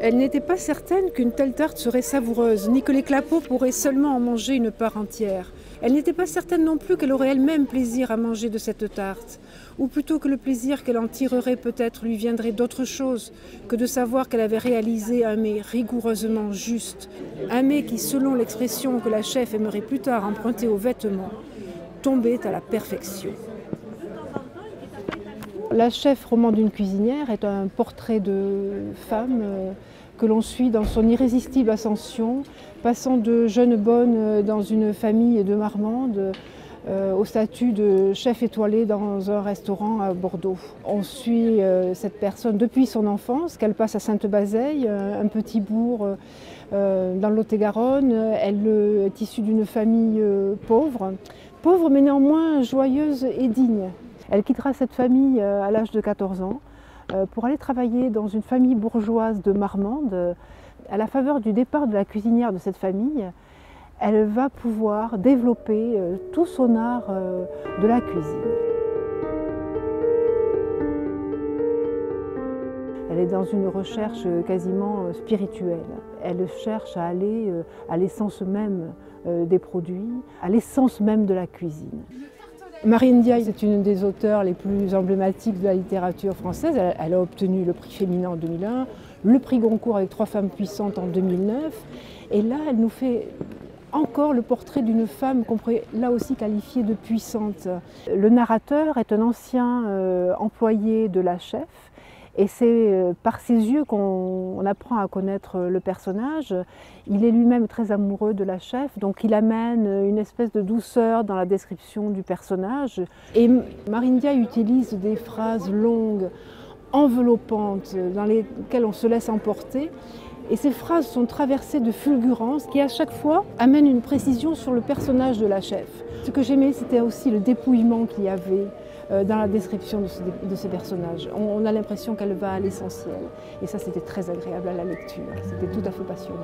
Elle n'était pas certaine qu'une telle tarte serait savoureuse, ni que les clapeaux pourraient seulement en manger une part entière. Elle n'était pas certaine non plus qu'elle aurait elle-même plaisir à manger de cette tarte, ou plutôt que le plaisir qu'elle en tirerait peut-être lui viendrait d'autre chose que de savoir qu'elle avait réalisé un mets rigoureusement juste, un mets qui, selon l'expression que la chef aimerait plus tard emprunter aux vêtements, tombait à la perfection. La chef roman d'une cuisinière est un portrait de femme que l'on suit dans son irrésistible ascension, passant de jeune bonne dans une famille de marmandes au statut de chef étoilé dans un restaurant à Bordeaux. On suit cette personne depuis son enfance, qu'elle passe à Sainte-Bazeille, un petit bourg dans le Lot-et-Garonne. Elle est issue d'une famille pauvre mais néanmoins joyeuse et digne. Elle quittera cette famille à l'âge de 14 ans pour aller travailler dans une famille bourgeoise de Marmande. À la faveur du départ de la cuisinière de cette famille, elle va pouvoir développer tout son art de la cuisine. Elle est dans une recherche quasiment spirituelle. Elle cherche à aller à l'essence même des produits, à l'essence même de la cuisine. Marine Diaye, c'est une des auteurs les plus emblématiques de la littérature française. Elle a obtenu le prix féminin en 2001, le prix Goncourt avec 3 femmes puissantes en 2009. Et là, elle nous fait encore le portrait d'une femme qu'on pourrait là aussi qualifier de puissante. Le narrateur est un ancien employé de la chef. Et c'est par ses yeux qu'on apprend à connaître le personnage. Il est lui-même très amoureux de la chef, donc il amène une espèce de douceur dans la description du personnage. Et Marine Diaye utilise des phrases longues, enveloppantes, dans lesquelles on se laisse emporter. Et ces phrases sont traversées de fulgurances qui, à chaque fois, amènent une précision sur le personnage de la chef. Ce que j'aimais, c'était aussi le dépouillement qu'il y avait dans la description de ces personnages. On a l'impression qu'elle va à l'essentiel. Et ça, c'était très agréable à la lecture. C'était tout à fait passionnant.